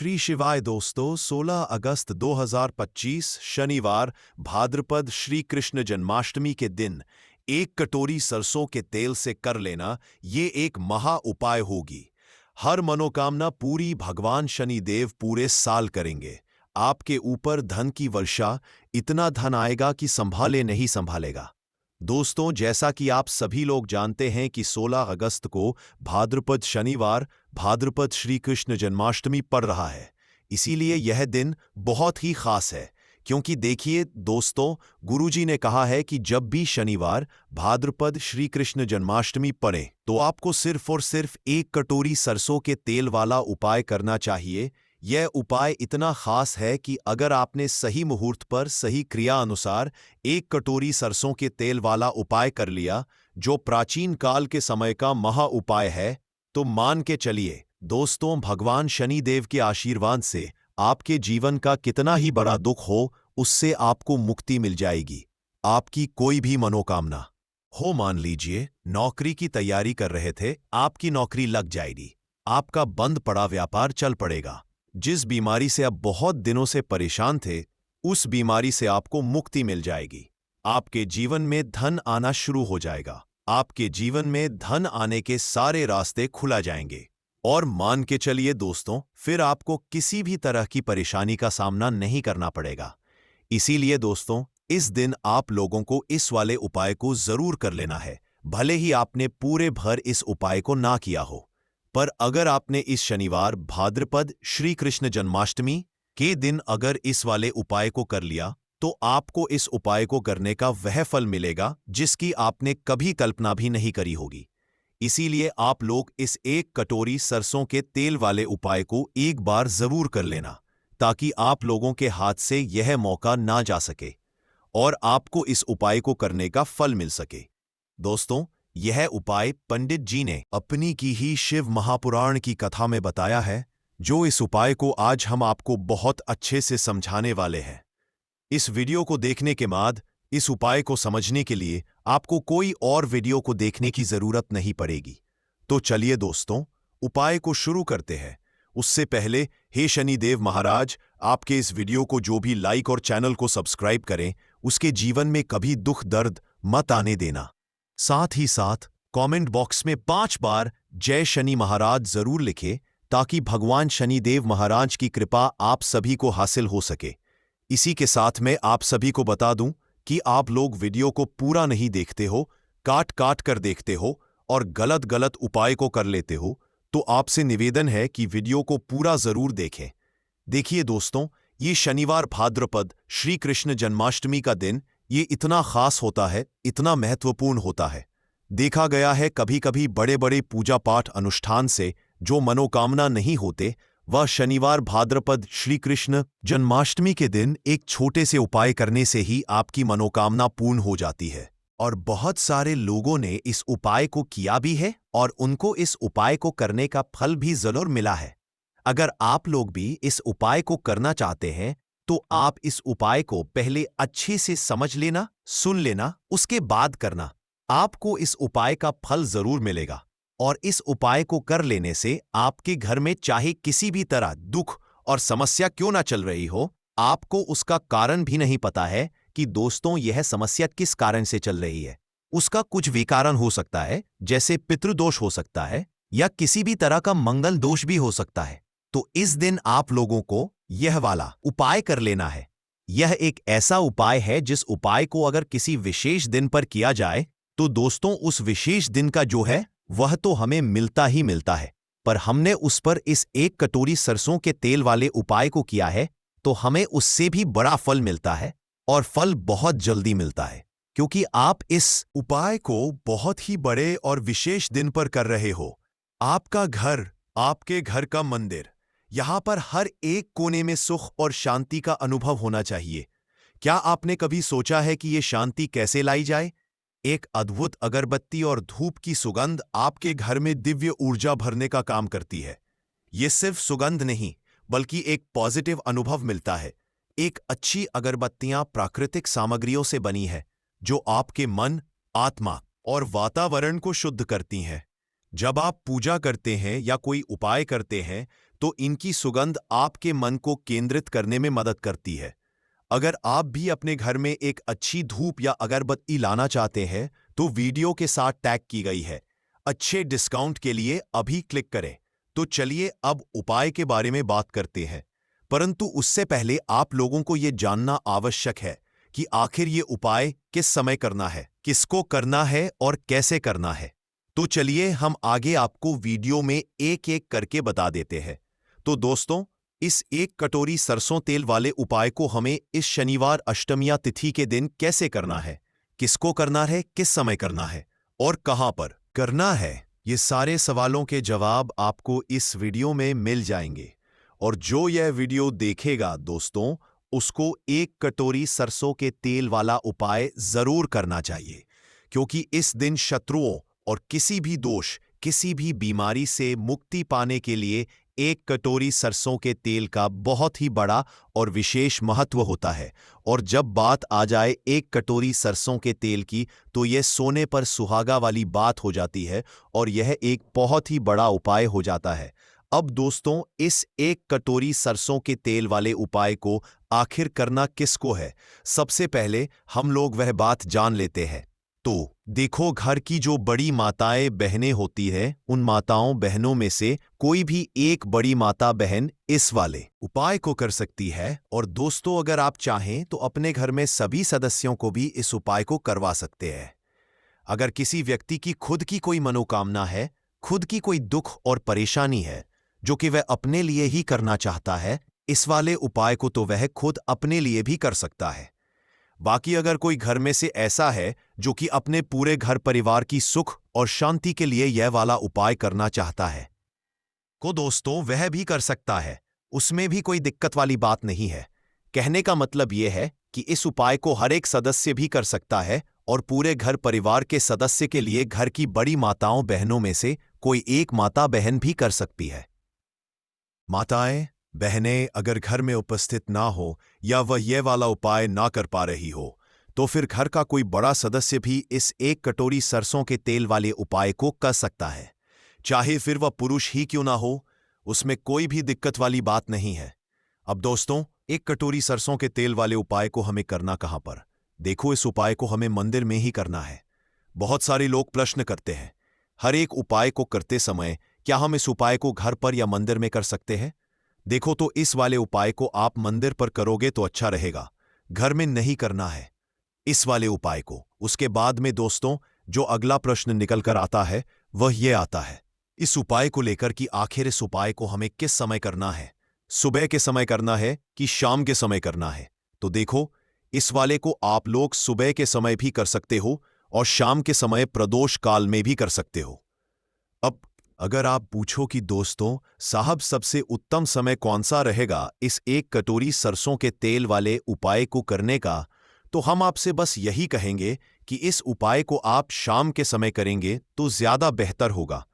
श्री शिवाय दोस्तों, 16 अगस्त 2025 शनिवार भाद्रपद श्री कृष्ण जन्माष्टमी के दिन एक कटोरी सरसों के तेल से कर लेना ये एक महा उपाय होगी। हर मनोकामना पूरी भगवान शनिदेव पूरे साल करेंगे। आपके ऊपर धन की वर्षा, इतना धन आएगा कि संभाले नहीं संभालेगा। दोस्तों, जैसा कि आप सभी लोग जानते हैं कि 16 अगस्त को भाद्रपद शनिवार भाद्रपद श्री कृष्ण जन्माष्टमी पड़ रहा है। इसीलिए यह दिन बहुत ही खास है, क्योंकि देखिए दोस्तों, गुरुजी ने कहा है कि जब भी शनिवार भाद्रपद श्री कृष्ण जन्माष्टमी पड़े तो आपको सिर्फ और सिर्फ एक कटोरी सरसों के तेल वाला उपाय करना चाहिए। यह उपाय इतना खास है कि अगर आपने सही मुहूर्त पर सही क्रिया अनुसार एक कटोरी सरसों के तेल वाला उपाय कर लिया, जो प्राचीन काल के समय का महा उपाय है, तो मान के चलिए दोस्तों, भगवान शनिदेव के आशीर्वाद से आपके जीवन का कितना ही बड़ा दुख हो, उससे आपको मुक्ति मिल जाएगी। आपकी कोई भी मनोकामना हो, मान लीजिए नौकरी की तैयारी कर रहे थे, आपकी नौकरी लग जाएगी। आपका बंद पड़ा व्यापार चल पड़ेगा। जिस बीमारी से आप बहुत दिनों से परेशान थे, उस बीमारी से आपको मुक्ति मिल जाएगी। आपके जीवन में धन आना शुरू हो जाएगा। आपके जीवन में धन आने के सारे रास्ते खुला जाएंगे। और मान के चलिए दोस्तों, फिर आपको किसी भी तरह की परेशानी का सामना नहीं करना पड़ेगा। इसीलिए दोस्तों, इस दिन आप लोगों को इस वाले उपाय को जरूर कर लेना है, भले ही आपने पूरे भर इस उपाय को ना किया हो। पर अगर आपने इस शनिवार भाद्रपद श्री कृष्ण जन्माष्टमी के दिन अगर इस वाले उपाय को कर लिया, तो आपको इस उपाय को करने का वह फल मिलेगा जिसकी आपने कभी कल्पना भी नहीं करी होगी। इसीलिए आप लोग इस एक कटोरी सरसों के तेल वाले उपाय को एक बार जरूर कर लेना, ताकि आप लोगों के हाथ से यह मौका ना जा सके और आपको इस उपाय को करने का फल मिल सके। दोस्तों, यह उपाय पंडित जी ने अपनी की ही शिव महापुराण की कथा में बताया है, जो इस उपाय को आज हम आपको बहुत अच्छे से समझाने वाले हैं। इस वीडियो को देखने के बाद इस उपाय को समझने के लिए आपको कोई और वीडियो को देखने की जरूरत नहीं पड़ेगी। तो चलिए दोस्तों, उपाय को शुरू करते हैं। उससे पहले, हे शनिदेव महाराज, आपके इस वीडियो को जो भी लाइक और चैनल को सब्सक्राइब करें, उसके जीवन में कभी दुख दर्द मत आने देना। साथ ही साथ कमेंट बॉक्स में 5 बार जय शनि महाराज जरूर लिखें, ताकि भगवान शनिदेव महाराज की कृपा आप सभी को हासिल हो सके। इसी के साथ मैं आप सभी को बता दूं कि आप लोग वीडियो को पूरा नहीं देखते हो, काट काट कर देखते हो और गलत गलत उपाय को कर लेते हो, तो आपसे निवेदन है कि वीडियो को पूरा जरूर देखें। देखिए दोस्तों, ये शनिवार भाद्रपद श्री कृष्ण जन्माष्टमी का दिन ये इतना खास होता है, इतना महत्वपूर्ण होता है। देखा गया है कभी कभी बड़े बड़े पूजा पाठ अनुष्ठान से जो मनोकामना नहीं होते, वह शनिवार भाद्रपद श्री कृष्ण जन्माष्टमी के दिन एक छोटे से उपाय करने से ही आपकी मनोकामना पूर्ण हो जाती है। और बहुत सारे लोगों ने इस उपाय को किया भी है और उनको इस उपाय को करने का फल भी जरूर मिला है। अगर आप लोग भी इस उपाय को करना चाहते हैं, तो आप इस उपाय को पहले अच्छे से समझ लेना, सुन लेना, उसके बाद करना। आपको इस उपाय का फल जरूर मिलेगा। और इस उपाय को कर लेने से आपके घर में चाहे किसी भी तरह दुख और समस्या क्यों ना चल रही हो, आपको उसका कारण भी नहीं पता है कि दोस्तों यह समस्या किस कारण से चल रही है। उसका कुछ भी कारण हो सकता है, जैसे पितृदोष हो सकता है या किसी भी तरह का मंगल दोष भी हो सकता है। तो इस दिन आप लोगों को यह वाला उपाय कर लेना है। यह एक ऐसा उपाय है जिस उपाय को अगर किसी विशेष दिन पर किया जाए, तो दोस्तों उस विशेष दिन का जो है वह तो हमें मिलता ही मिलता है। पर हमने उस पर इस एक कटोरी सरसों के तेल वाले उपाय को किया है, तो हमें उससे भी बड़ा फल मिलता है और फल बहुत जल्दी मिलता है, क्योंकि आप इस उपाय को बहुत ही बड़े और विशेष दिन पर कर रहे हो। आपका घर, आपके घर का मंदिर, यहां पर हर एक कोने में सुख और शांति का अनुभव होना चाहिए। क्या आपने कभी सोचा है कि ये शांति कैसे लाई जाए? एक अद्भुत अगरबत्ती और धूप की सुगंध आपके घर में दिव्य ऊर्जा भरने का काम करती है। ये सिर्फ सुगंध नहीं, बल्कि एक पॉजिटिव अनुभव मिलता है। एक अच्छी अगरबत्तियां प्राकृतिक सामग्रियों से बनी है, जो आपके मन, आत्मा और वातावरण को शुद्ध करती हैं। जब आप पूजा करते हैं या कोई उपाय करते हैं, तो इनकी सुगंध आपके मन को केंद्रित करने में मदद करती है। अगर आप भी अपने घर में एक अच्छी धूप या अगरबत्ती लाना चाहते हैं तो वीडियो के साथ टैग की गई है। अच्छे डिस्काउंट के लिए अभी क्लिक करें। तो चलिए अब उपाय के बारे में बात करते हैं, परंतु उससे पहले आप लोगों को यह जानना आवश्यक है कि आखिर ये उपाय किस समय करना है, किसको करना है और कैसे करना है। तो चलिए हम आगे आपको वीडियो में एक एक करके बता देते हैं। तो दोस्तों, इस 1 कटोरी सरसों तेल वाले उपाय को हमें इस शनिवार अष्टमिया तिथि के दिन कैसे करना है, किसको करना है, किस समय करना है और कहां पर करना है, ये सारे सवालों के जवाब आपको इस वीडियो में मिल जाएंगे। और जो यह वीडियो देखेगा दोस्तों, उसको 1 कटोरी सरसों के तेल वाला उपाय जरूर करना चाहिए, क्योंकि इस दिन शत्रुओं और किसी भी दोष, किसी भी बीमारी से मुक्ति पाने के लिए 1 कटोरी सरसों के तेल का बहुत ही बड़ा और विशेष महत्व होता है। और जब बात आ जाए 1 कटोरी सरसों के तेल की, तो यह सोने पर सुहागा वाली बात हो जाती है और यह एक बहुत ही बड़ा उपाय हो जाता है। अब दोस्तों, इस 1 कटोरी सरसों के तेल वाले उपाय को आखिर करना किसको है, सबसे पहले हम लोग वह बात जान लेते हैं। तो देखो, घर की जो बड़ी माताएं बहनें होती है, उन माताओं बहनों में से कोई भी एक बड़ी माता बहन इस वाले उपाय को कर सकती है। और दोस्तों, अगर आप चाहें तो अपने घर में सभी सदस्यों को भी इस उपाय को करवा सकते हैं। अगर किसी व्यक्ति की खुद की कोई मनोकामना है, खुद की कोई दुख और परेशानी है जो कि वह अपने लिए ही करना चाहता है, इस वाले उपाय को तो वह खुद अपने लिए भी कर सकता है। बाकी अगर कोई घर में से ऐसा है जो कि अपने पूरे घर परिवार की सुख और शांति के लिए यह वाला उपाय करना चाहता है, को दोस्तों वह भी कर सकता है। उसमें भी कोई दिक्कत वाली बात नहीं है। कहने का मतलब यह है कि इस उपाय को हर एक सदस्य भी कर सकता है और पूरे घर परिवार के सदस्य के लिए घर की बड़ी माताओं बहनों में से कोई एक माता बहन भी कर सकती है। माताएं बहनें अगर घर में उपस्थित ना हो या वह ये वाला उपाय ना कर पा रही हो, तो फिर घर का कोई बड़ा सदस्य भी इस 1 कटोरी सरसों के तेल वाले उपाय को कर सकता है। चाहे फिर वह पुरुष ही क्यों ना हो, उसमें कोई भी दिक्कत वाली बात नहीं है। अब दोस्तों, 1 कटोरी सरसों के तेल वाले उपाय को हमें करना कहां पर? देखो, इस उपाय को हमें मंदिर में ही करना है। बहुत सारे लोग प्रश्न करते हैं, हर एक उपाय को करते समय क्या हम इस उपाय को घर पर या मंदिर में कर सकते हैं? देखो, तो इस वाले उपाय को आप मंदिर पर करोगे तो अच्छा रहेगा, घर में नहीं करना है इस वाले उपाय को। उसके बाद में दोस्तों, जो अगला प्रश्न निकल कर आता है वह यह आता है इस उपाय को लेकर कि आखिर इस उपाय को हमें किस समय करना है, सुबह के समय करना है कि शाम के समय करना है? तो देखो, इस वाले को आप लोग सुबह के समय भी कर सकते हो और शाम के समय प्रदोष काल में भी कर सकते हो। अब अगर आप पूछो कि दोस्तों साहब सबसे उत्तम समय कौन सा रहेगा इस 1 कटोरी सरसों के तेल वाले उपाय को करने का, तो हम आपसे बस यही कहेंगे कि इस उपाय को आप शाम के समय करेंगे तो ज्यादा बेहतर होगा,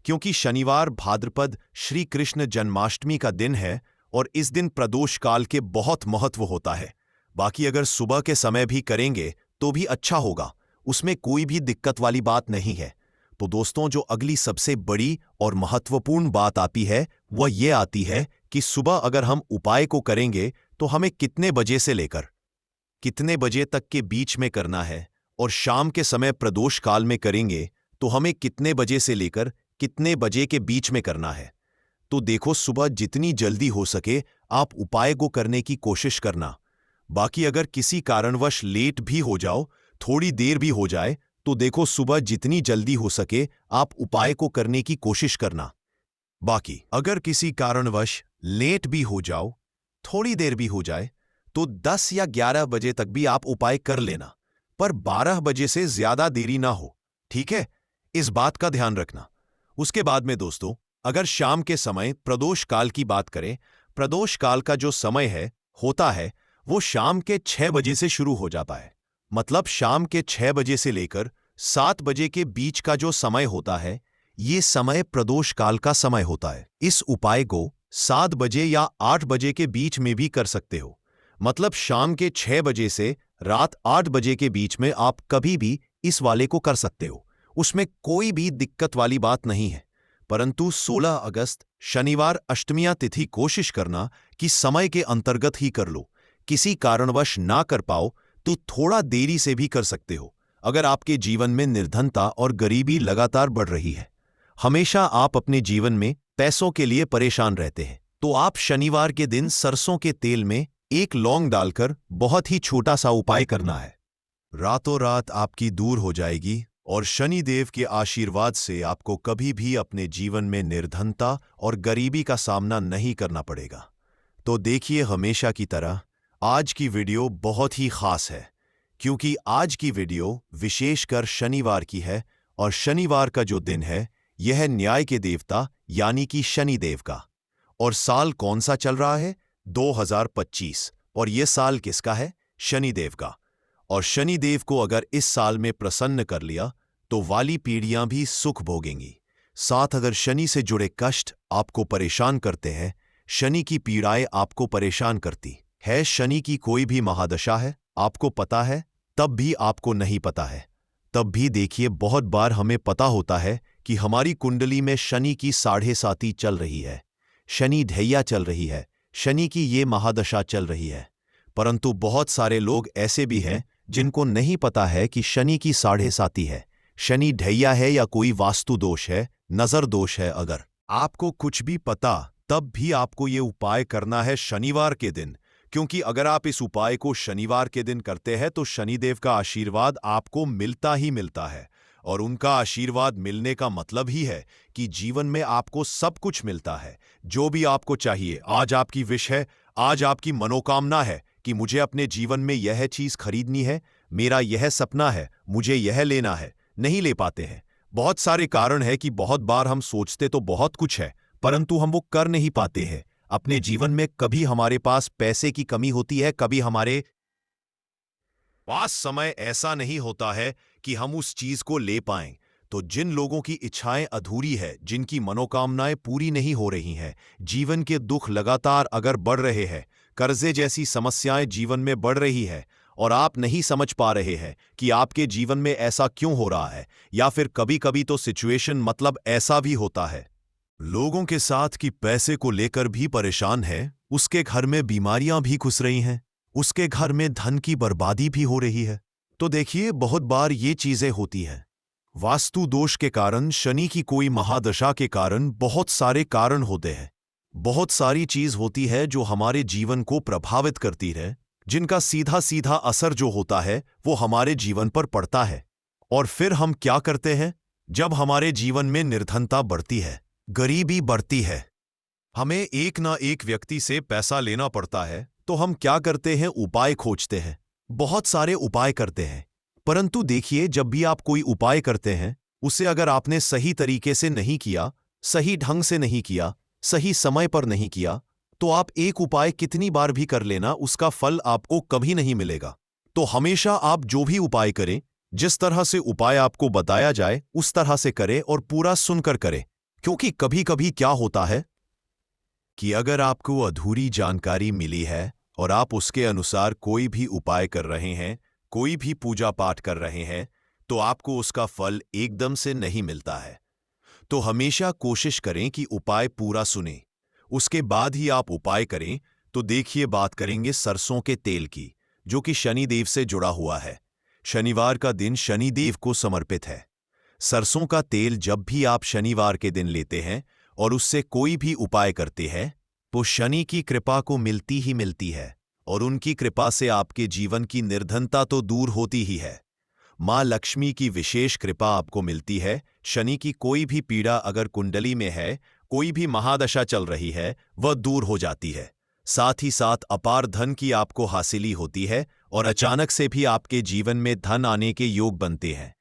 क्योंकि शनिवार भाद्रपद श्री कृष्ण जन्माष्टमी का दिन है और इस दिन प्रदोष काल के बहुत महत्व होता है। बाकी अगर सुबह के समय भी करेंगे तो भी अच्छा होगा, उसमें कोई भी दिक्कत वाली बात नहीं है। तो दोस्तों, जो अगली सबसे बड़ी और महत्वपूर्ण बात आती है वह यह आती है कि सुबह अगर हम उपाय को करेंगे तो हमें कितने बजे से लेकर कितने बजे तक के बीच में करना है, और शाम के समय प्रदोष काल में करेंगे तो हमें कितने बजे से लेकर कितने बजे के बीच में करना है। तो देखो, सुबह जितनी जल्दी हो सके आप उपाय को करने की कोशिश करना। बाकी अगर किसी कारणवश लेट भी हो जाओ, थोड़ी देर भी हो जाए, तो देखो सुबह जितनी जल्दी हो सके आप उपाय को करने की कोशिश करना। बाकी अगर किसी कारणवश लेट भी हो जाओ, थोड़ी देर भी हो जाए, तो 10 या 11 बजे तक भी आप उपाय कर लेना, पर 12 बजे से ज्यादा देरी ना हो, ठीक है? इस बात का ध्यान रखना। उसके बाद में दोस्तों, अगर शाम के समय प्रदोष काल की बात करें, प्रदोष काल का जो समय होता है वो शाम के 6 बजे से शुरू हो जाता है। मतलब शाम के 6 बजे से लेकर 7 बजे के बीच का जो समय होता है, ये समय प्रदोष काल का समय होता है। इस उपाय को 7 बजे या 8 बजे के बीच में भी कर सकते हो। मतलब शाम के 6 बजे से रात 8 बजे के बीच में आप कभी भी इस वाले को कर सकते हो, उसमें कोई भी दिक्कत वाली बात नहीं है। परंतु 16 अगस्त शनिवार अष्टमिया तिथि कोशिश करना कि समय के अंतर्गत ही कर लो। किसी कारणवश ना कर पाओ तो थोड़ा देरी से भी कर सकते हो। अगर आपके जीवन में निर्धनता और गरीबी लगातार बढ़ रही है, हमेशा आप अपने जीवन में पैसों के लिए परेशान रहते हैं, तो आप शनिवार के दिन सरसों के तेल में एक लौंग डालकर बहुत ही छोटा सा उपाय करना है। रातों रात आपकी दूर हो जाएगी और शनिदेव के आशीर्वाद से आपको कभी भी अपने जीवन में निर्धनता और गरीबी का सामना नहीं करना पड़ेगा। तो देखिए, हमेशा की तरह आज की वीडियो बहुत ही खास है, क्योंकि आज की वीडियो विशेषकर शनिवार की है और शनिवार का जो दिन है यह है न्याय के देवता यानी कि शनिदेव का। और साल कौन सा चल रहा है? 2025। और यह साल किसका है? शनिदेव का। और शनिदेव को अगर इस साल में प्रसन्न कर लिया तो वाली पीढ़ियां भी सुख भोगेंगी। साथ अगर शनि से जुड़े कष्ट आपको परेशान करते हैं, शनि की पीड़ाएं आपको परेशान करती है, शनि की कोई भी महादशा है, आपको पता है तब भी आपको नहीं पता है, तब भी देखिए, बहुत बार हमें पता होता है कि हमारी कुंडली में शनि की 7.5 चल रही है, शनि ढैया चल रही है, शनि की ये महादशा चल रही है। परंतु बहुत सारे लोग ऐसे भी हैं जिनको नहीं पता है कि शनि की 7.5 है, शनि ढैया है या कोई वास्तु दोष है, नजर दोष है। अगर आपको कुछ भी पता, तब भी आपको ये उपाय करना है शनिवार के दिन, क्योंकि अगर आप इस उपाय को शनिवार के दिन करते हैं तो शनिदेव का आशीर्वाद आपको मिलता ही मिलता है। और उनका आशीर्वाद मिलने का मतलब ही है कि जीवन में आपको सब कुछ मिलता है, जो भी आपको चाहिए। आज आपकी विश है, आज आपकी मनोकामना है कि मुझे अपने जीवन में यह चीज खरीदनी है, मेरा यह सपना है, मुझे यह लेना है, नहीं ले पाते हैं। बहुत सारे कारण है कि बहुत बार हम सोचते तो बहुत कुछ है, परंतु हम वो कर नहीं पाते हैं। अपने जीवन में कभी हमारे पास पैसे की कमी होती है, कभी हमारे पास समय ऐसा नहीं होता है कि हम उस चीज को ले पाएं। तो जिन लोगों की इच्छाएं अधूरी है, जिनकी मनोकामनाएं पूरी नहीं हो रही हैं, जीवन के दुख लगातार अगर बढ़ रहे हैं, कर्जे जैसी समस्याएं जीवन में बढ़ रही है और आप नहीं समझ पा रहे हैं कि आपके जीवन में ऐसा क्यों हो रहा है, या फिर कभी कभी तो सिचुएशन मतलब ऐसा भी होता है लोगों के साथ कि पैसे को लेकर भी परेशान है, उसके घर में बीमारियां भी घुस रही हैं, उसके घर में धन की बर्बादी भी हो रही है। तो देखिए, बहुत बार ये चीजें होती हैं वास्तु दोष के कारण, शनि की कोई महादशा के कारण, बहुत सारे कारण होते हैं। बहुत सारी चीज होती है जो हमारे जीवन को प्रभावित करती है, जिनका सीधा सीधा असर जो होता है वो हमारे जीवन पर पड़ता है। और फिर हम क्या करते हैं? जब हमारे जीवन में निर्धनता बढ़ती है, गरीबी बढ़ती है, हमें एक ना एक व्यक्ति से पैसा लेना पड़ता है, तो हम क्या करते हैं? उपाय खोजते हैं, बहुत सारे उपाय करते हैं। परंतु देखिए, जब भी आप कोई उपाय करते हैं, उसे अगर आपने सही तरीके से नहीं किया, सही ढंग से नहीं किया, सही समय पर नहीं किया, तो आप एक उपाय कितनी बार भी कर लेना, उसका फल आपको कभी नहीं मिलेगा। तो हमेशा आप जो भी उपाय करें, जिस तरह से उपाय आपको बताया जाए उस तरह से करें और पूरा सुनकर करें। क्योंकि कभी कभी क्या होता है कि अगर आपको अधूरी जानकारी मिली है और आप उसके अनुसार कोई भी उपाय कर रहे हैं, कोई भी पूजा पाठ कर रहे हैं, तो आपको उसका फल एकदम से नहीं मिलता है। तो हमेशा कोशिश करें कि उपाय पूरा सुनें, उसके बाद ही आप उपाय करें। तो देखिए, बात करेंगे सरसों के तेल की, जो कि शनिदेव से जुड़ा हुआ है। शनिवार का दिन शनिदेव को समर्पित है। सरसों का तेल जब भी आप शनिवार के दिन लेते हैं और उससे कोई भी उपाय करते हैं, तो शनि की कृपा को मिलती ही मिलती है, और उनकी कृपा से आपके जीवन की निर्धनता तो दूर होती ही है। मां लक्ष्मी की विशेष कृपा आपको मिलती है। शनि की कोई भी पीड़ा अगर कुंडली में है, कोई भी महादशा चल रही है, वह दूर हो जाती है। साथ ही साथ अपार धन की आपको हासिली होती है और अचानक से भी आपके जीवन में धन आने के योग बनते हैं,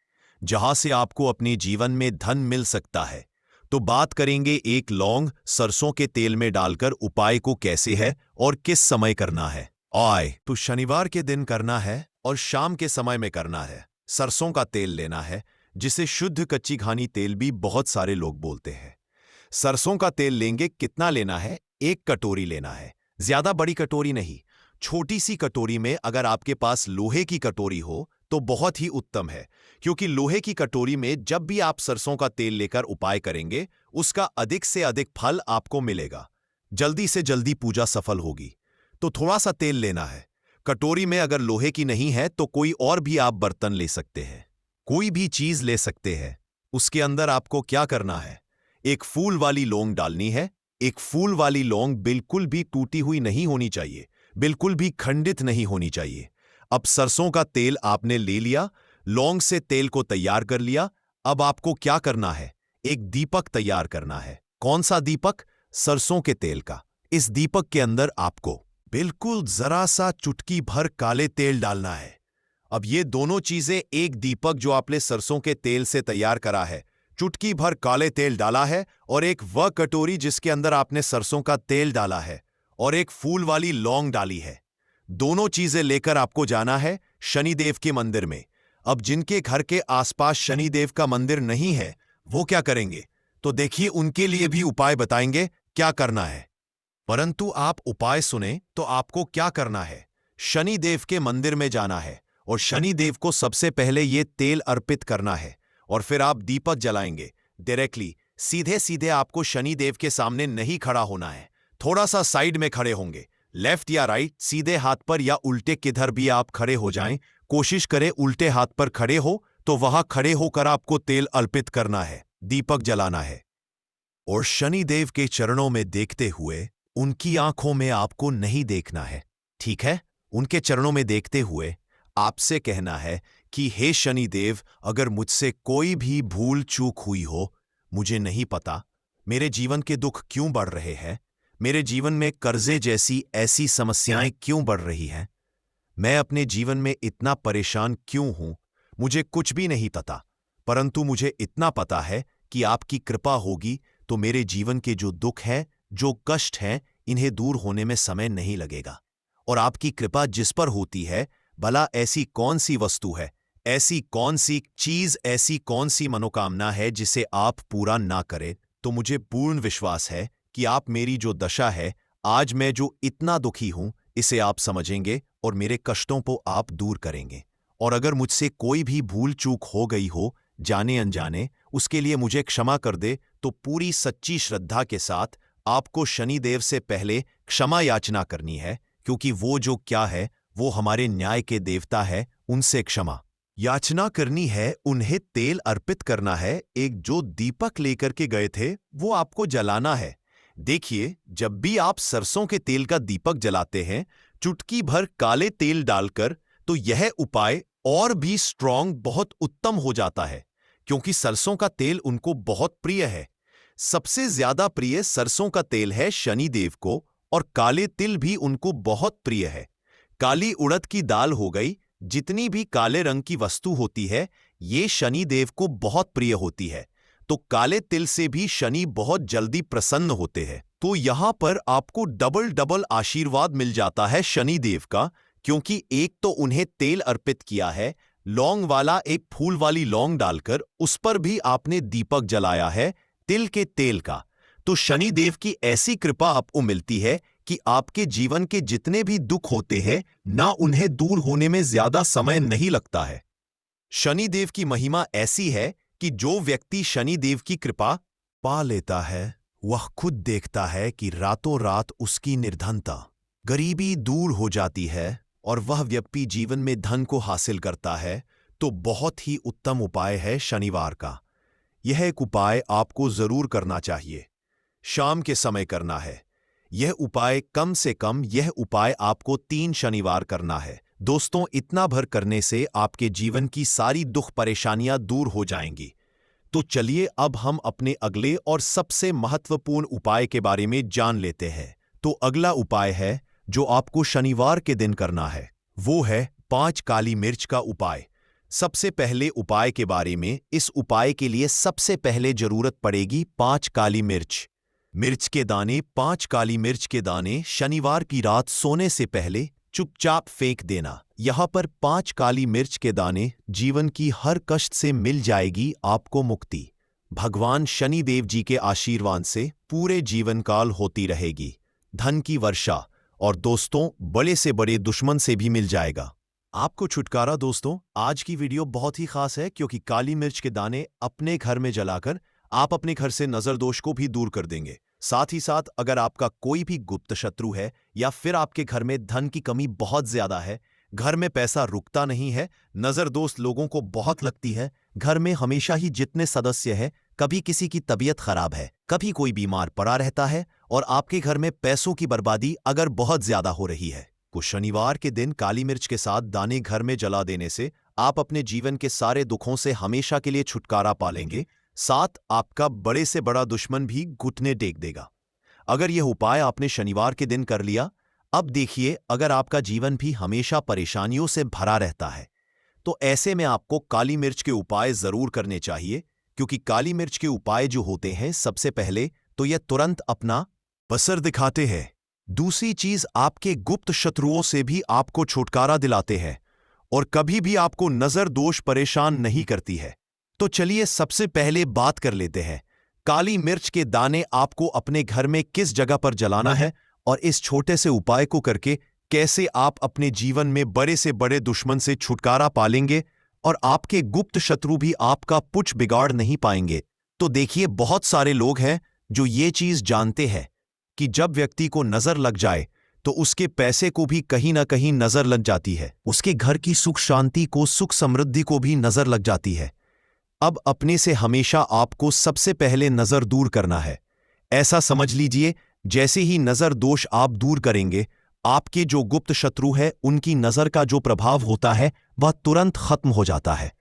जहां से आपको अपने जीवन में धन मिल सकता है। तो बात करेंगे एक लौंग सरसों के तेल में डालकर उपाय को कैसे है और किस समय करना है। तो शनिवार के दिन करना है और शाम के समय में करना है। सरसों का तेल लेना है, जिसे शुद्ध कच्ची घानी तेल भी बहुत सारे लोग बोलते हैं। सरसों का तेल लेंगे, कितना लेना है? 1 कटोरी लेना है, ज्यादा बड़ी कटोरी नहीं, छोटी सी कटोरी में। अगर आपके पास लोहे की कटोरी हो तो बहुत ही उत्तम है, क्योंकि लोहे की कटोरी में जब भी आप सरसों का तेल लेकर उपाय करेंगे, उसका अधिक से अधिक फल आपको मिलेगा। जल्दी से जल्दी पूजा सफल होगी। तो थोड़ा सा तेल लेना है। कटोरी में अगर लोहे की नहीं है तो कोई और भी आप बर्तन ले सकते हैं, कोई भी चीज ले सकते हैं। उसके अंदर आपको क्या करना है, एक फूल वाली लौंग डालनी है। एक फूल वाली लौंग बिल्कुल भी टूटी हुई नहीं होनी चाहिए, बिल्कुल भी खंडित नहीं होनी चाहिए। अब सरसों का तेल आपने ले लिया, लौंग से तेल को तैयार कर लिया। अब आपको क्या करना है, एक दीपक तैयार करना है। कौन सा दीपक? सरसों के तेल का। इस दीपक के अंदर आपको बिल्कुल जरा सा चुटकी भर काले तेल डालना है। अब ये दोनों चीजें, एक दीपक जो आपने सरसों के तेल से तैयार करा है, चुटकी भर काले तेल डाला है, और एक वह कटोरी जिसके अंदर आपने सरसों का तेल डाला है और एक फूल वाली लौंग डाली है। दोनों चीजें लेकर आपको जाना है शनिदेव के मंदिर में। अब जिनके घर के आसपास शनिदेव का मंदिर नहीं है, वो क्या करेंगे? तो देखिए, उनके लिए भी उपाय बताएंगे क्या करना है। परंतु आप उपाय सुने तो आपको क्या करना है, शनिदेव के मंदिर में जाना है और शनिदेव को सबसे पहले ये तेल अर्पित करना है, और फिर आप दीपक जलाएंगे। डायरेक्टली सीधे सीधे आपको शनिदेव के सामने नहीं खड़ा होना है, थोड़ा सा साइड में खड़े होंगे, लेफ्ट या राइट, सीधे हाथ पर या उल्टे किधर भी आप खड़े हो जाएं। कोशिश करें उल्टे हाथ पर खड़े हो, तो वहां खड़े होकर आपको तेल अर्पित करना है, दीपक जलाना है। और शनिदेव के चरणों में देखते हुए, उनकी आंखों में आपको नहीं देखना है, ठीक है? उनके चरणों में देखते हुए आपसे कहना है कि हे शनिदेव, अगर मुझसे कोई भी भूल चूक हुई हो, मुझे नहीं पता मेरे जीवन के दुख क्यों बढ़ रहे हैं, मेरे जीवन में कर्जे जैसी ऐसी समस्याएं क्यों बढ़ रही हैं, मैं अपने जीवन में इतना परेशान क्यों हूं, मुझे कुछ भी नहीं पता। परंतु मुझे इतना पता है कि आपकी कृपा होगी तो मेरे जीवन के जो दुख हैं, जो कष्ट हैं, इन्हें दूर होने में समय नहीं लगेगा। और आपकी कृपा जिस पर होती है, भला ऐसी कौन सी वस्तु है, ऐसी कौन सी चीज, ऐसी कौन सी मनोकामना है जिसे आप पूरा ना करें? तो मुझे पूर्ण विश्वास है कि आप मेरी जो दशा है, आज मैं जो इतना दुखी हूं, इसे आप समझेंगे और मेरे कष्टों को आप दूर करेंगे। और अगर मुझसे कोई भी भूल चूक हो गई हो, जाने अनजाने, उसके लिए मुझे क्षमा कर दे। तो पूरी सच्ची श्रद्धा के साथ आपको शनिदेव से पहले क्षमा याचना करनी है, क्योंकि वो जो क्या है, वो हमारे न्याय के देवता है, उनसे क्षमा याचना करनी है। उन्हें तेल अर्पित करना है। एक जो दीपक लेकर के गए थे, वो आपको जलाना है। देखिए, जब भी आप सरसों के तेल का दीपक जलाते हैं, चुटकी भर काले तेल डालकर, तो यह उपाय और भी स्ट्रांग, बहुत उत्तम हो जाता है, क्योंकि सरसों का तेल उनको बहुत प्रिय है। सबसे ज्यादा प्रिय सरसों का तेल है शनिदेव को, और काले तिल भी उनको बहुत प्रिय है। काली उड़द की दाल हो गई, जितनी भी काले रंग की वस्तु होती है, ये शनिदेव को बहुत प्रिय होती है। तो काले तिल से भी शनि बहुत जल्दी प्रसन्न होते हैं। तो यहां पर आपको डबल डबल आशीर्वाद मिल जाता है शनिदेव का, क्योंकि एक तो उन्हें तेल अर्पित किया है, लौंग वाला एक फूल वाली लौंग डालकर उस पर भी आपने दीपक जलाया है तिल के तेल का। तो शनिदेव की ऐसी कृपा आपको मिलती है कि आपके जीवन के जितने भी दुख होते हैं ना, उन्हें दूर होने में ज्यादा समय नहीं लगता है। शनिदेव की महिमा ऐसी है कि जो व्यक्ति शनिदेव की कृपा पा लेता है, वह खुद देखता है कि रातों रात उसकी निर्धनता, गरीबी दूर हो जाती है और वह व्यक्ति जीवन में धन को हासिल करता है। तो बहुत ही उत्तम उपाय है शनिवार का। यह एक उपाय आपको जरूर करना चाहिए, शाम के समय करना है। यह उपाय कम से कम, यह उपाय आपको 3 शनिवार करना है। दोस्तों, इतना भर करने से आपके जीवन की सारी दुख परेशानियां दूर हो जाएंगी। तो चलिए अब हम अपने अगले और सबसे महत्वपूर्ण उपाय के बारे में जान लेते हैं। तो अगला उपाय है जो आपको शनिवार के दिन करना है, वो है 5 काली मिर्च का उपाय। सबसे पहले उपाय के बारे में, इस उपाय के लिए सबसे पहले जरूरत पड़ेगी 5 काली मिर्च। मिर्च के दाने, 5 काली मिर्च के दाने शनिवार की रात सोने से पहले चुपचाप फेंक देना। यहां पर 5 काली मिर्च के दाने, जीवन की हर कष्ट से मिल जाएगी आपको मुक्ति। भगवान शनिदेव जी के आशीर्वाद से पूरे जीवन काल होती रहेगी। धन की वर्षा, और दोस्तों बड़े से बड़े दुश्मन से भी मिल जाएगा। आपको छुटकारा दोस्तों। आज की वीडियो बहुत ही खास है क्योंकि काली मिर्च के दाने अपने घर में जलाकर आप अपने घर से नजर दोष को भी दूर कर देंगे। साथ ही साथ अगर आपका कोई भी गुप्त शत्रु है या फिर आपके घर में धन की कमी बहुत ज्यादा है, घर में पैसा रुकता नहीं है, नजर दोस्त लोगों को बहुत लगती है, घर में हमेशा ही जितने सदस्य हैं कभी किसी की तबीयत खराब है, कभी कोई बीमार पड़ा रहता है और आपके घर में पैसों की बर्बादी अगर बहुत ज्यादा हो रही है, को शनिवार के दिन काली मिर्च के साथ दाने घर में जला देने से आप अपने जीवन के सारे दुखों से हमेशा के लिए छुटकारा पालेंगे। साथ आपका बड़े से बड़ा दुश्मन भी घुटने टेक देगा। अगर यह उपाय आपने शनिवार के दिन कर लिया, अब देखिए अगर आपका जीवन भी हमेशा परेशानियों से भरा रहता है तो ऐसे में आपको काली मिर्च के उपाय जरूर करने चाहिए, क्योंकि काली मिर्च के उपाय जो होते हैं सबसे पहले तो यह तुरंत अपना असर दिखाते हैं। दूसरी चीज, आपके गुप्त शत्रुओं से भी आपको छुटकारा दिलाते हैं और कभी भी आपको नजर दोष परेशान नहीं करती है। तो चलिए सबसे पहले बात कर लेते हैं काली मिर्च के दाने आपको अपने घर में किस जगह पर जलाना है और इस छोटे से उपाय को करके कैसे आप अपने जीवन में बड़े से बड़े दुश्मन से छुटकारा पालेंगे और आपके गुप्त शत्रु भी आपका कुछ बिगाड़ नहीं पाएंगे। तो देखिए, बहुत सारे लोग हैं जो ये चीज जानते हैं कि जब व्यक्ति को नजर लग जाए तो उसके पैसे को भी कहीं ना कहीं नजर लग जाती है, उसके घर की सुख शांति को, सुख समृद्धि को भी नजर लग जाती है। अब अपने से हमेशा आपको सबसे पहले नजर दूर करना है। ऐसा समझ लीजिए जैसे ही नजर दोष आप दूर करेंगे, आपके जो गुप्त शत्रु है उनकी नजर का जो प्रभाव होता है वह तुरंत खत्म हो जाता है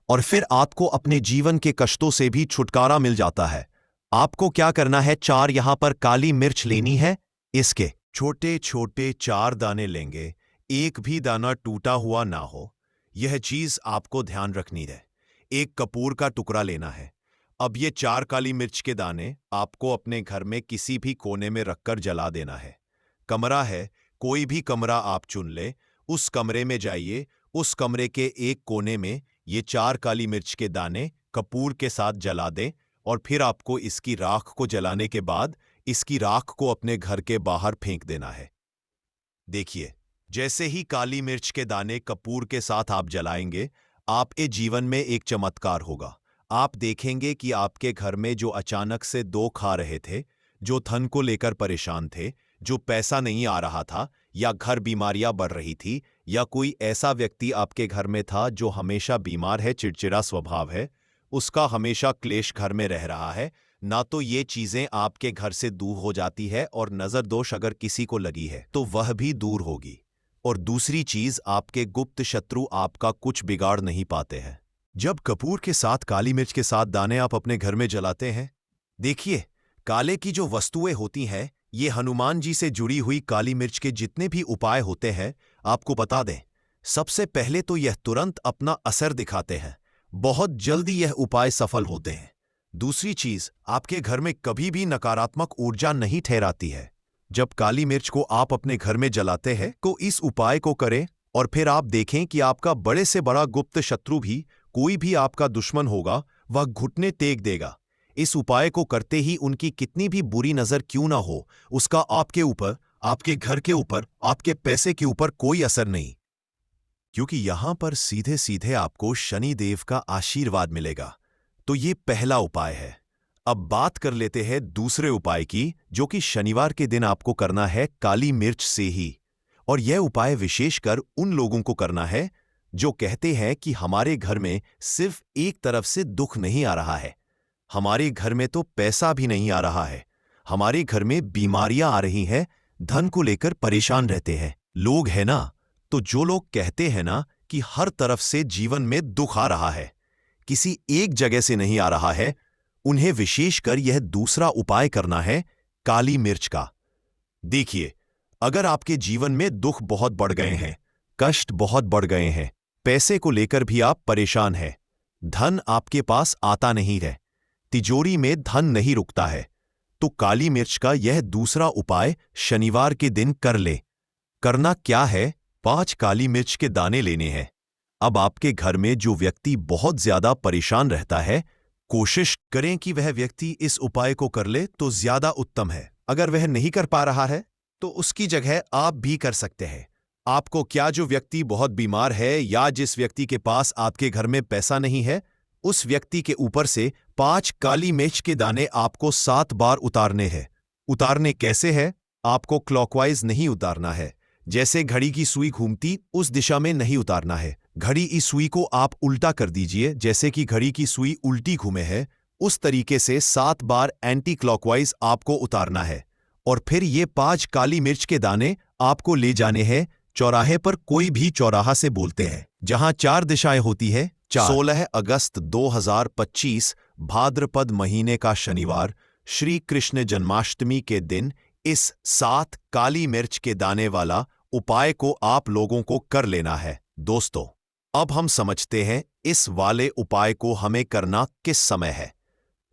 और फिर आपको अपने जीवन के कष्टों से भी छुटकारा मिल जाता है। आपको क्या करना है, 4 यहां पर काली मिर्च लेनी है, इसके छोटे छोटे 4 दाने लेंगे, एक भी दाना टूटा हुआ ना हो, यह चीज आपको ध्यान रखनी है। एक कपूर का टुकड़ा लेना है। अब ये 4 काली मिर्च के दाने आपको अपने घर में किसी भी कोने में रखकर जला देना है। कमरा है, कोई भी कमरा आप चुन ले, उस कमरे में जाइए, उस कमरे के एक कोने में ये 4 काली मिर्च के दाने कपूर के साथ जला दें और फिर आपको इसकी राख को जलाने के बाद इसकी राख को अपने घर के बाहर फेंक देना है। देखिए, जैसे ही काली मिर्च के दाने कपूर के साथ आप जलाएंगे, आपके जीवन में एक चमत्कार होगा। आप देखेंगे कि आपके घर में जो अचानक से दुख आ रहे थे, जो धन को लेकर परेशान थे, जो पैसा नहीं आ रहा था, या घर बीमारियां बढ़ रही थी, या कोई ऐसा व्यक्ति आपके घर में था जो हमेशा बीमार है, चिड़चिड़ा स्वभाव है, उसका हमेशा क्लेश घर में रह रहा है, ना तो ये चीजें आपके घर से दूर हो जाती है और नजर दोष अगर किसी को लगी है तो वह भी दूर होगी। और दूसरी चीज, आपके गुप्त शत्रु आपका कुछ बिगाड़ नहीं पाते हैं। जब कपूर के साथ काली मिर्च के साथ दाने आप अपने घर में जलाते हैं, देखिए काले की जो वस्तुएं होती हैं, ये हनुमान जी से जुड़ी हुई काली मिर्च के जितने भी उपाय होते हैं, आपको बता दें, सबसे पहले तो यह तुरंत अपना असर दिखाते हैं, बहुत जल्दी यह उपाय सफल होते हैं। दूसरी चीज, आपके घर में कभी भी नकारात्मक ऊर्जा नहीं ठहराती है। जब काली मिर्च को आप अपने घर में जलाते हैं तो इस उपाय को करें और फिर आप देखें कि आपका बड़े से बड़ा गुप्त शत्रु भी, कोई भी आपका दुश्मन होगा, वह घुटने टेक देगा। इस उपाय को करते ही उनकी कितनी भी बुरी नजर क्यों ना हो, उसका आपके ऊपर, आपके घर के ऊपर, आपके पैसे के ऊपर कोई असर नहीं, क्योंकि यहां पर सीधे सीधे आपको शनि देव का आशीर्वाद मिलेगा। तो ये पहला उपाय है। अब बात कर लेते हैं दूसरे उपाय की, जो कि शनिवार के दिन आपको करना है काली मिर्च से ही। और यह उपाय विशेषकर उन लोगों को करना है जो कहते हैं कि हमारे घर में सिर्फ एक तरफ से दुख नहीं आ रहा है, हमारे घर में तो पैसा भी नहीं आ रहा है, हमारे घर में बीमारियां आ रही हैं, धन को लेकर परेशान रहते हैं लोग, है ना। तो जो लोग कहते हैं ना कि हर तरफ से जीवन में दुख आ रहा है, किसी एक जगह से नहीं आ रहा है, उन्हें विशेषकर यह दूसरा उपाय करना है काली मिर्च का। देखिए, अगर आपके जीवन में दुख बहुत बढ़ गए हैं, कष्ट बहुत बढ़ गए हैं, पैसे को लेकर भी आप परेशान हैं, धन आपके पास आता नहीं है, तिजोरी में धन नहीं रुकता है, तो काली मिर्च का यह दूसरा उपाय शनिवार के दिन कर ले। करना क्या है, 5 काली मिर्च के दाने लेने हैं। अब आपके घर में जो व्यक्ति बहुत ज्यादा परेशान रहता है, कोशिश करें कि वह व्यक्ति इस उपाय को कर ले तो ज्यादा उत्तम है। अगर वह नहीं कर पा रहा है तो उसकी जगह आप भी कर सकते हैं। आपको क्या जो व्यक्ति बहुत बीमार है या जिस व्यक्ति के पास आपके घर में पैसा नहीं है, उस व्यक्ति के ऊपर से 5 काली मिर्च के दाने आपको 7 बार उतारने हैं। उतारने कैसे है? आपको क्लॉकवाइज नहीं उतारना है। जैसे घड़ी की सुई घूमती उस दिशा में नहीं उतारना है। घड़ी की सुई को आप उल्टा कर दीजिए, जैसे कि घड़ी की सुई उल्टी घूमे है उस तरीके से 7 बार एंटी क्लॉकवाइज आपको उतारना है। और फिर ये 5 काली मिर्च के दाने आपको ले जाने हैं चौराहे पर। कोई भी चौराहा से बोलते हैं जहां 4 दिशाएं होती है। 16 अगस्त 2025 भाद्रपद महीने का शनिवार, श्री कृष्ण जन्माष्टमी के दिन इस 7 काली मिर्च के दाने वाला उपाय को आप लोगों को कर लेना है। दोस्तों, अब हम समझते हैं इस वाले उपाय को हमें करना किस समय है।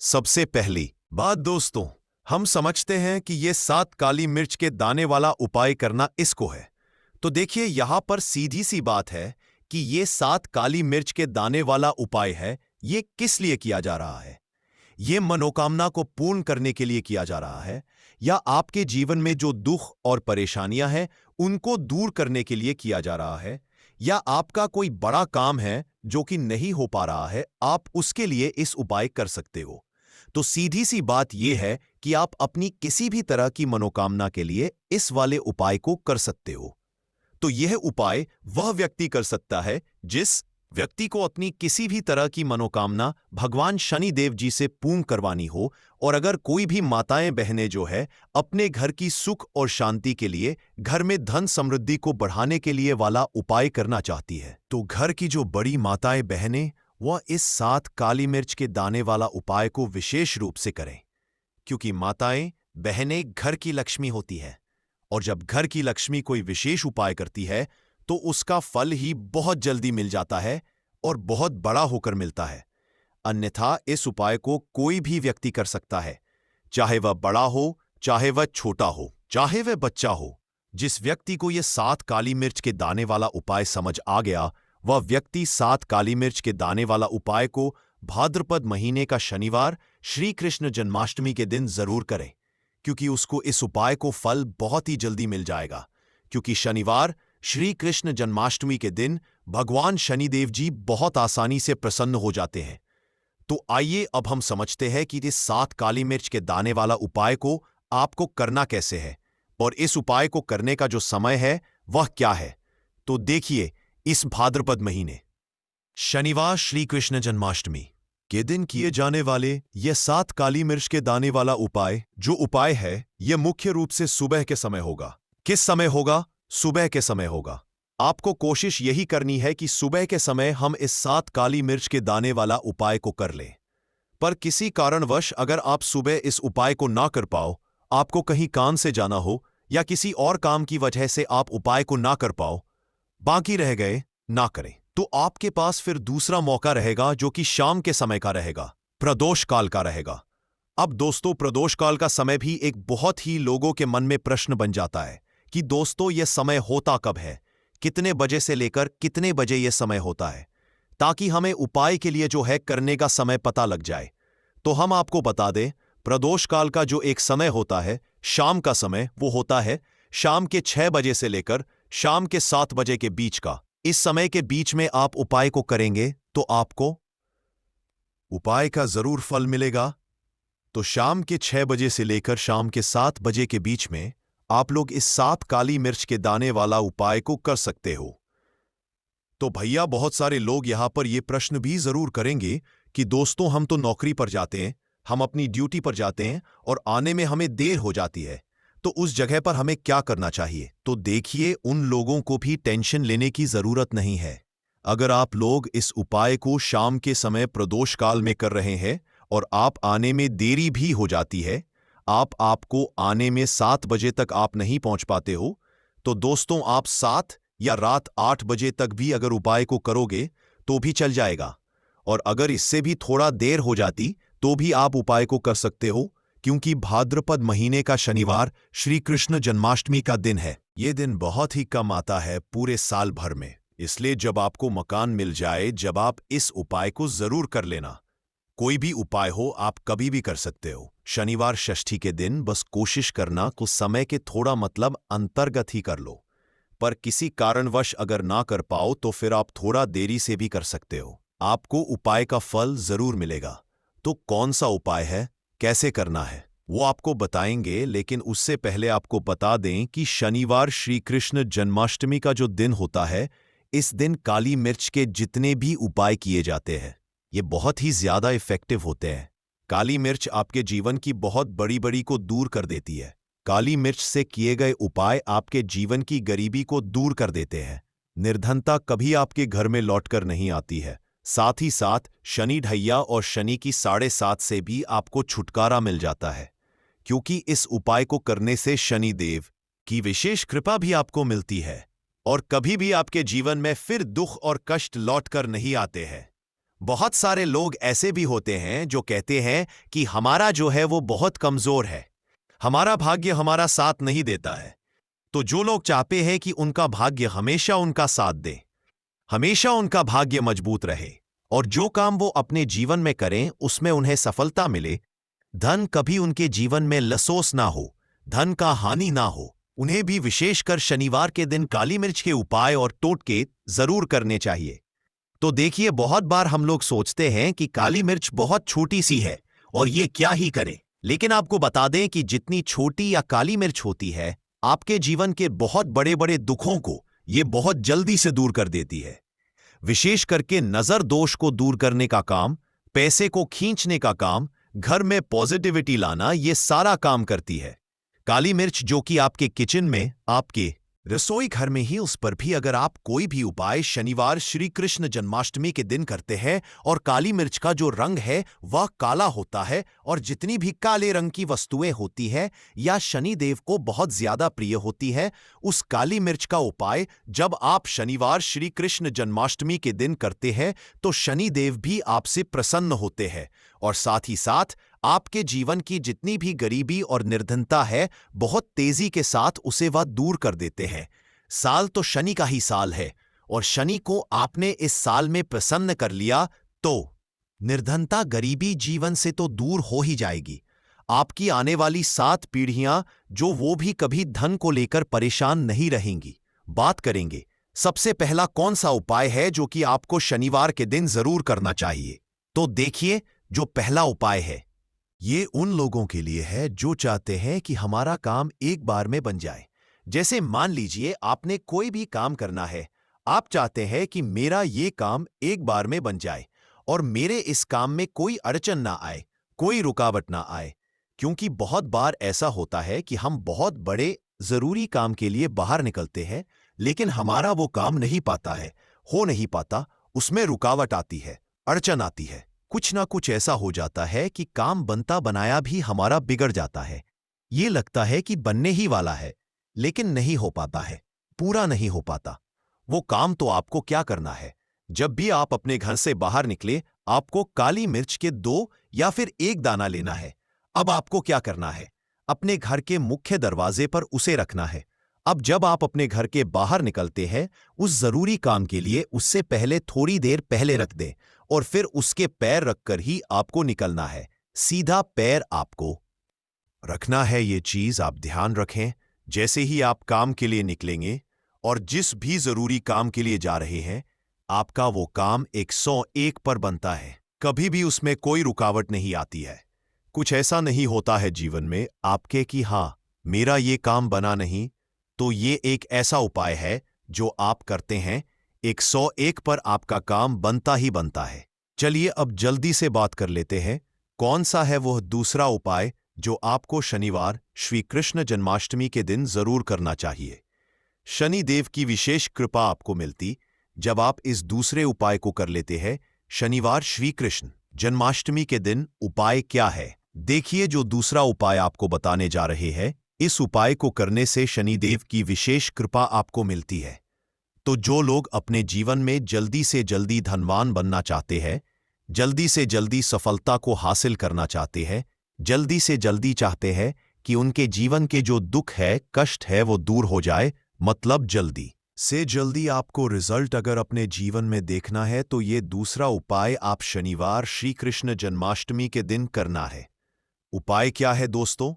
सबसे पहली बात दोस्तों, हम समझते हैं कि ये 7 काली मिर्च के दाने वाला उपाय करना इसको है। तो देखिए, यहां पर सीधी सी बात है कि ये 7 काली मिर्च के दाने वाला उपाय है। ये किस लिए किया जा रहा है? ये मनोकामना को पूर्ण करने के लिए किया जा रहा है, या आपके जीवन में जो दुख और परेशानियां हैं उनको दूर करने के लिए किया जा रहा है, या आपका कोई बड़ा काम है जो कि नहीं हो पा रहा है, आप उसके लिए इस उपाय कर सकते हो। तो सीधी सी बात यह है कि आप अपनी किसी भी तरह की मनोकामना के लिए इस वाले उपाय को कर सकते हो। तो यह उपाय वह व्यक्ति कर सकता है जिस व्यक्ति को अपनी किसी भी तरह की मनोकामना भगवान शनिदेव जी से पूर्ण करवानी हो। और अगर कोई भी माताएं बहनें जो है अपने घर की सुख और शांति के लिए, घर में धन समृद्धि को बढ़ाने के लिए वाला उपाय करना चाहती है, तो घर की जो बड़ी माताएं बहनें वह इस 7 काली मिर्च के दाने वाला उपाय को विशेष रूप से करें। क्योंकि माताएं बहनें घर की लक्ष्मी होती है, और जब घर की लक्ष्मी कोई विशेष उपाय करती है तो उसका फल ही बहुत जल्दी मिल जाता है और बहुत बड़ा होकर मिलता है। अन्यथा इस उपाय को कोई भी व्यक्ति कर सकता है, चाहे वह बड़ा हो, चाहे वह छोटा हो, चाहे वह बच्चा हो। जिस व्यक्ति को यह 7 काली मिर्च के दाने वाला उपाय समझ आ गया, वह व्यक्ति 7 काली मिर्च के दाने वाला उपाय को भाद्रपद महीने का शनिवार, श्री कृष्ण जन्माष्टमी के दिन जरूर करे, क्योंकि उसको इस उपाय को फल बहुत ही जल्दी मिल जाएगा। क्योंकि शनिवार, श्री कृष्ण जन्माष्टमी के दिन भगवान शनिदेव जी बहुत आसानी से प्रसन्न हो जाते हैं। तो आइए अब हम समझते हैं कि इस 7 काली मिर्च के दाने वाला उपाय को आपको करना कैसे है, और इस उपाय को करने का जो समय है वह क्या है। तो देखिए, इस भाद्रपद महीने शनिवार श्री कृष्ण जन्माष्टमी के दिन किए जाने वाले यह 7 काली मिर्च के दाने वाला उपाय, जो उपाय है यह मुख्य रूप से सुबह के समय होगा। किस समय होगा? सुबह के समय होगा। आपको कोशिश यही करनी है कि सुबह के समय हम इस 7 काली मिर्च के दाने वाला उपाय को कर लें। पर किसी कारणवश अगर आप सुबह इस उपाय को ना कर पाओ, आपको कहीं काम से जाना हो या किसी और काम की वजह से आप उपाय को ना कर पाओ, बाकी रह गए, ना करें, तो आपके पास फिर दूसरा मौका रहेगा जो कि शाम के समय का रहेगा, प्रदोष काल का रहेगा। अब दोस्तों, प्रदोष काल का समय भी एक बहुत ही लोगों के मन में प्रश्न बन जाता है कि दोस्तों यह समय होता कब है, कितने बजे से लेकर कितने बजे यह समय होता है, ताकि हमें उपाय के लिए जो है करने का समय पता लग जाए। तो हम आपको बता दें, प्रदोष काल का जो एक समय होता है, शाम का समय, वो होता है शाम के 6 बजे से लेकर शाम के 7 बजे के बीच का। इस समय के बीच में आप उपाय को करेंगे तो आपको उपाय का जरूर फल मिलेगा। तो शाम के 6 बजे से लेकर शाम के 7 बजे के बीच में आप लोग इस 7 काली मिर्च के दाने वाला उपाय को कर सकते हो। तो भैया, बहुत सारे लोग यहां पर यह प्रश्न भी जरूर करेंगे कि दोस्तों, हम तो नौकरी पर जाते हैं, हम अपनी ड्यूटी पर जाते हैं और आने में हमें देर हो जाती है, तो उस जगह पर हमें क्या करना चाहिए? तो देखिए, उन लोगों को भी टेंशन लेने की जरूरत नहीं है। अगर आप लोग इस उपाय को शाम के समय प्रदोष काल में कर रहे हैं और आप आने में देरी भी हो जाती है, आपको आने में 7 बजे तक आप नहीं पहुंच पाते हो, तो दोस्तों आप 7 या रात 8 बजे तक भी अगर उपाय को करोगे तो भी चल जाएगा। और अगर इससे भी थोड़ा देर हो जाती तो भी आप उपाय को कर सकते हो, क्योंकि भाद्रपद महीने का शनिवार श्री कृष्ण जन्माष्टमी का दिन है। ये दिन बहुत ही कम आता है पूरे साल भर में, इसलिए जब आपको मकान मिल जाए, जब आप इस उपाय को जरूर कर लेना। कोई भी उपाय हो, आप कभी भी कर सकते हो। शनिवार षष्ठी के दिन बस कोशिश करना कुछ समय के थोड़ा मतलब अंतर्गत ही कर लो, पर किसी कारणवश अगर ना कर पाओ तो फिर आप थोड़ा देरी से भी कर सकते हो। आपको उपाय का फल जरूर मिलेगा। तो कौन सा उपाय है, कैसे करना है, वो आपको बताएंगे, लेकिन उससे पहले आपको बता दें कि शनिवार श्री कृष्ण जन्माष्टमी का जो दिन होता है, इस दिन काली मिर्च के जितने भी उपाय किए जाते हैं ये बहुत ही ज्यादा इफेक्टिव होते हैं। काली मिर्च आपके जीवन की बहुत बड़ी बड़ी को दूर कर देती है। काली मिर्च से किए गए उपाय आपके जीवन की गरीबी को दूर कर देते हैं। निर्धनता कभी आपके घर में लौटकर नहीं आती है। साथ ही साथ शनि ढैया और शनि की 7.5 से भी आपको छुटकारा मिल जाता है, क्योंकि इस उपाय को करने से शनि देव की विशेष कृपा भी आपको मिलती है और कभी भी आपके जीवन में फिर दुख और कष्ट लौटकर नहीं आते हैं। बहुत सारे लोग ऐसे भी होते हैं जो कहते हैं कि हमारा जो है वो बहुत कमजोर है, हमारा भाग्य हमारा साथ नहीं देता है। तो जो लोग चाहते हैं कि उनका भाग्य हमेशा उनका साथ दे, हमेशा उनका भाग्य मजबूत रहे और जो काम वो अपने जीवन में करें उसमें उन्हें सफलता मिले, धन कभी उनके जीवन में लसोस ना हो, धन का हानि ना हो, उन्हें भी विशेषकर शनिवार के दिन काली मिर्च के उपाय और टोटके जरूर करने चाहिए। तो देखिए, बहुत बार हम लोग सोचते हैं कि काली मिर्च बहुत छोटी सी है और ये क्या ही करे, लेकिन आपको बता दें कि जितनी छोटी या काली मिर्च होती है, आपके जीवन के बहुत बड़े बड़े दुखों को ये बहुत जल्दी से दूर कर देती है। विशेष करके नजर दोष को दूर करने का काम, पैसे को खींचने का काम, घर में पॉजिटिविटी लाना, ये सारा काम करती है काली मिर्च, जो कि आपके किचन में, आपके रसोई घर में ही, उस पर भी अगर आप कोई भी उपाय शनिवार श्री कृष्ण जन्माष्टमी के दिन करते हैं और काली मिर्च का जो रंग है वह काला होता है और जितनी भी काले रंग की वस्तुएं होती है या शनि देव को बहुत ज्यादा प्रिय होती है, उस काली मिर्च का उपाय जब आप शनिवार श्री कृष्ण जन्माष्टमी के दिन करते हैं तो शनि देव भी आपसे प्रसन्न होते हैं और साथ ही साथ आपके जीवन की जितनी भी गरीबी और निर्धनता है बहुत तेजी के साथ उसे वह दूर कर देते हैं। साल तो शनि का ही साल है और शनि को आपने इस साल में प्रसन्न कर लिया तो निर्धनता, गरीबी जीवन से तो दूर हो ही जाएगी। आपकी आने वाली 7 पीढ़ियां जो वो भी कभी धन को लेकर परेशान नहीं रहेंगी। बात करेंगे सबसे पहला कौन सा उपाय है जो कि आपको शनिवार के दिन जरूर करना चाहिए। तो देखिए, जो पहला उपाय है ये उन लोगों के लिए है जो चाहते हैं कि हमारा काम एक बार में बन जाए। जैसे मान लीजिए आपने कोई भी काम करना है, आप चाहते हैं कि मेरा ये काम एक बार में बन जाए और मेरे इस काम में कोई अड़चन ना आए, कोई रुकावट ना आए, क्योंकि बहुत बार ऐसा होता है कि हम बहुत बड़े जरूरी काम के लिए बाहर निकलते हैं लेकिन हमारा वो काम नहीं पाता है, हो नहीं पाता, उसमें रुकावट आती है, अड़चन आती है, कुछ ना कुछ ऐसा हो जाता है कि काम बनता बनाया भी हमारा बिगड़ जाता है। ये लगता है कि बनने ही वाला है लेकिन नहीं हो पाता है, पूरा नहीं हो पाता वो काम। तो आपको क्या करना है, जब भी आप अपने घर से बाहर निकले आपको काली मिर्च के 2 या फिर 1 दाना लेना है। अब आपको क्या करना है, अपने घर के मुख्य दरवाजे पर उसे रखना है। अब जब आप अपने घर के बाहर निकलते हैं उस जरूरी काम के लिए उससे पहले थोड़ी देर पहले रख दें और फिर उसके पैर रखकर ही आपको निकलना है। सीधा पैर आपको रखना है, ये चीज आप ध्यान रखें। जैसे ही आप काम के लिए निकलेंगे और जिस भी जरूरी काम के लिए जा रहे हैं, आपका वो काम 101 पर बनता है, कभी भी उसमें कोई रुकावट नहीं आती है। कुछ ऐसा नहीं होता है जीवन में आपके कि हाँ मेरा ये काम बना नहीं, तो ये एक ऐसा उपाय है जो आप करते हैं 101 पर आपका काम बनता ही बनता है। चलिए अब जल्दी से बात कर लेते हैं कौन सा है वह दूसरा उपाय जो आपको शनिवार श्री कृष्ण जन्माष्टमी के दिन जरूर करना चाहिए। शनि देव की विशेष कृपा आपको मिलती जब आप इस दूसरे उपाय को कर लेते हैं शनिवार श्री कृष्ण जन्माष्टमी के दिन। उपाय क्या है, देखिए जो दूसरा उपाय आपको बताने जा रहे हैं, इस उपाय को करने से शनि देव की विशेष कृपा आपको मिलती है। तो जो लोग अपने जीवन में जल्दी से जल्दी धनवान बनना चाहते हैं, जल्दी से जल्दी सफलता को हासिल करना चाहते हैं, जल्दी से जल्दी चाहते हैं कि उनके जीवन के जो दुख है, कष्ट है वो दूर हो जाए, मतलब जल्दी से जल्दी आपको रिजल्ट अगर अपने जीवन में देखना है तो ये दूसरा उपाय आप शनिवार श्री कृष्ण जन्माष्टमी के दिन करना है। उपाय क्या है दोस्तों,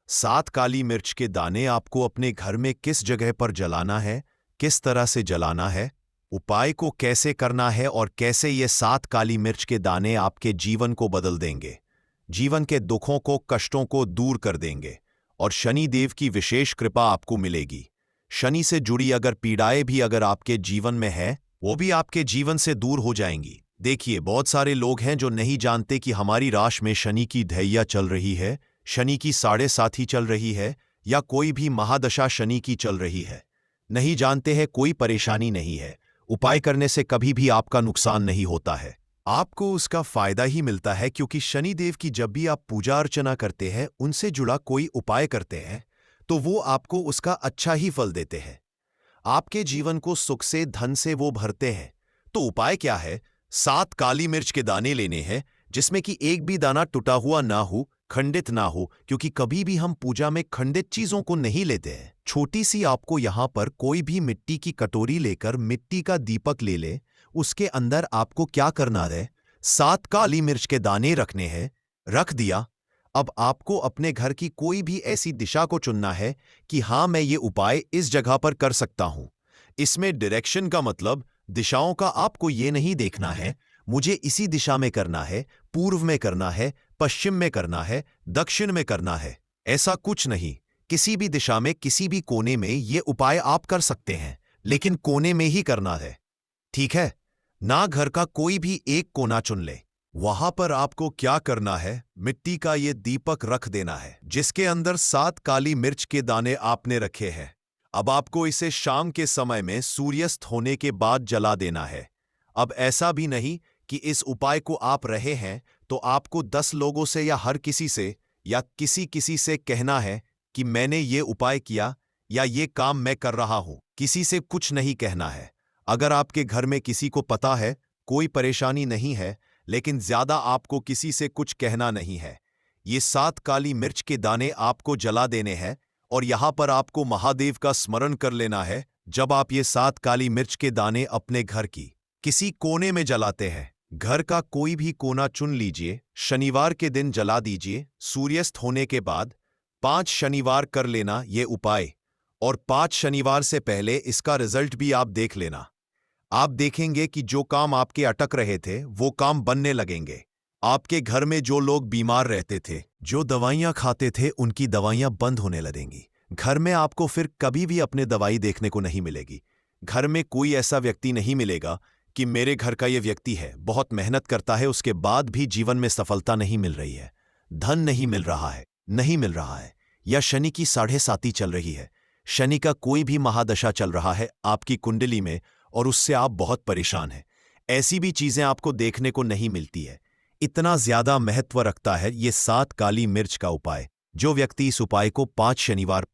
7 काली मिर्च के दाने आपको अपने घर में किस जगह पर जलाना है, किस तरह से जलाना है, उपाय को कैसे करना है और कैसे ये 7 काली मिर्च के दाने आपके जीवन को बदल देंगे, जीवन के दुखों को, कष्टों को दूर कर देंगे और शनि देव की विशेष कृपा आपको मिलेगी। शनि से जुड़ी अगर पीड़ाएं भी अगर आपके जीवन में है, वो भी आपके जीवन से दूर हो जाएंगी। देखिए, बहुत सारे लोग हैं जो नहीं जानते कि हमारी राशि में शनि की ढैया चल रही है, शनि की 7.5 चल रही है या कोई भी महादशा शनि की चल रही है। नहीं जानते हैं, कोई परेशानी नहीं है। उपाय करने से कभी भी आपका नुकसान नहीं होता है, आपको उसका फायदा ही मिलता है, क्योंकि शनि देव की जब भी आप पूजा अर्चना करते हैं, उनसे जुड़ा कोई उपाय करते हैं, तो वो आपको उसका अच्छा ही फल देते हैं। आपके जीवन को सुख से, धन से वो भरते हैं। तो उपाय क्या है? 7 काली मिर्च के दाने लेने हैं, जिसमें कि एक भी दाना टूटा हुआ ना हो, खंडित ना हो, क्योंकि कभी भी हम पूजा में खंडित चीजों को नहीं लेते हैं। छोटी सी आपको यहां पर कोई भी मिट्टी की कटोरी लेकर मिट्टी का दीपक ले ले, उसके अंदर आपको क्या करना है? 7 काली मिर्च के दाने रखने हैं। रख दिया। अब आपको अपने घर की कोई भी ऐसी दिशा को चुनना है कि हां, मैं ये उपाय इस जगह पर कर सकता हूं। इसमें डायरेक्शन का मतलब दिशाओं का आपको ये नहीं देखना है मुझे इसी दिशा में करना है, पूर्व में करना है, पश्चिम में करना है, दक्षिण में करना है। ऐसा कुछ नहीं। किसी भी दिशा में, किसी भी कोने में ये उपाय आप कर सकते हैं, लेकिन कोने में ही करना है, ठीक है ना? घर का कोई भी एक कोना चुन ले। वहां पर आपको क्या करना है? मिट्टी का ये दीपक रख देना है, जिसके अंदर 7 काली मिर्च के दाने आपने रखे हैं। अब आपको इसे शाम के समय में सूर्यास्त होने के बाद जला देना है। अब ऐसा भी नहीं कि इस उपाय को आप रहे हैं तो आपको 10 लोगों से या हर किसी से या किसी से कहना है कि मैंने ये उपाय किया या ये काम मैं कर रहा हूं। किसी से कुछ नहीं कहना है। अगर आपके घर में किसी को पता है, कोई परेशानी नहीं है, लेकिन ज्यादा आपको किसी से कुछ कहना नहीं है। ये 7 काली मिर्च के दाने आपको जला देने हैं और यहां पर आपको महादेव का स्मरण कर लेना है। जब आप ये 7 काली मिर्च के दाने अपने घर की किसी कोने में जलाते हैं, घर का कोई भी कोना चुन लीजिए, शनिवार के दिन जला दीजिए। सूर्यास्त होने के बाद 5 शनिवार कर लेना ये उपाय, और 5 शनिवार से पहले इसका रिजल्ट भी आप देख लेना। आप देखेंगे कि जो काम आपके अटक रहे थे वो काम बनने लगेंगे। आपके घर में जो लोग बीमार रहते थे, जो दवाइयां खाते थे, उनकी दवाइयां बंद होने लगेंगी। घर में आपको फिर कभी भी अपने दवाई देखने को नहीं मिलेगी। घर में कोई ऐसा व्यक्ति नहीं मिलेगा कि मेरे घर का ये व्यक्ति है, बहुत मेहनत करता है, उसके बाद भी जीवन में सफलता नहीं मिल रही है, धन नहीं मिल रहा है, नहीं मिल रहा है, या शनि की 7.5 चल रही है, शनि का कोई भी महादशा चल रहा है आपकी कुंडली में और उससे आप बहुत परेशान हैं। ऐसी भी चीजें आपको देखने को नहीं मिलती है। इतना ज्यादा महत्व रखता है ये 7 काली मिर्च का उपाय। जो व्यक्ति इस उपाय को 5 शनिवार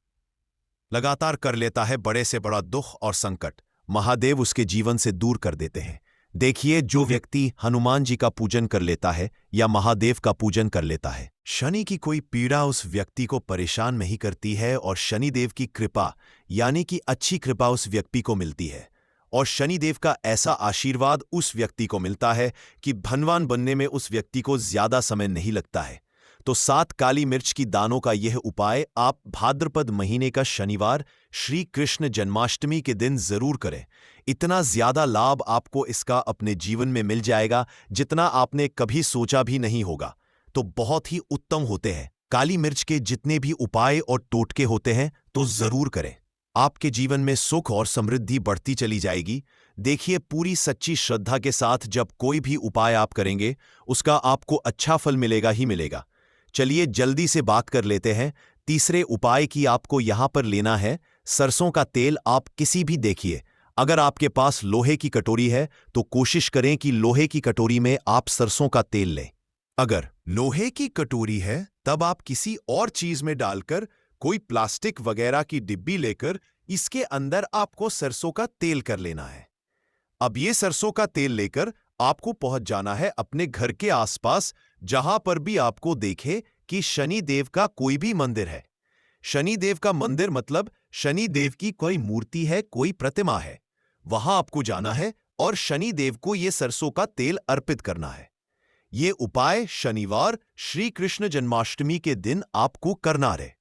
लगातार कर लेता है, बड़े से बड़ा दुख और संकट महादेव उसके जीवन से दूर कर देते हैं। देखिए, जो व्यक्ति हनुमान जी का पूजन कर लेता है या महादेव का पूजन कर लेता है, शनि की कोई पीड़ा उस व्यक्ति को परेशान नहीं करती है और शनिदेव की कृपा यानी कि अच्छी कृपा उस व्यक्ति को मिलती है और शनिदेव का ऐसा आशीर्वाद उस व्यक्ति को मिलता है कि धनवान बनने में उस व्यक्ति को ज्यादा समय नहीं लगता है। तो 7 काली मिर्च की दानों का यह उपाय आप भाद्रपद महीने का शनिवार श्री कृष्ण जन्माष्टमी के दिन जरूर करें। इतना ज्यादा लाभ आपको इसका अपने जीवन में मिल जाएगा जितना आपने कभी सोचा भी नहीं होगा। तो बहुत ही उत्तम होते हैं काली मिर्च के जितने भी उपाय और टोटके होते हैं, तो जरूर करें। आपके जीवन में सुख और समृद्धि बढ़ती चली जाएगी। देखिए, पूरी सच्ची श्रद्धा के साथ जब कोई भी उपाय आप करेंगे, उसका आपको अच्छा फल मिलेगा ही मिलेगा। चलिए जल्दी से बात कर लेते हैं तीसरे उपाय की। आपको यहां पर लेना है सरसों का तेल। आप किसी भी, देखिए, अगर आपके पास लोहे की कटोरी है तो कोशिश करें कि लोहे की कटोरी में आप सरसों का तेल लें। अगर लोहे की कटोरी है तब आप किसी और चीज में डालकर, कोई प्लास्टिक वगैरह की डिब्बी लेकर इसके अंदर आपको सरसों का तेल कर लेना है। अब ये सरसों का तेल लेकर आपको पहुंच जाना है अपने घर के आसपास, जहां पर भी आपको देखे कि शनि देव का कोई भी मंदिर है। शनि देव का मंदिर मतलब शनि देव की कोई मूर्ति है, कोई प्रतिमा है, वहां आपको जाना है और शनि देव को यह सरसों का तेल अर्पित करना है। ये उपाय शनिवार श्री कृष्ण जन्माष्टमी के दिन आपको करना है।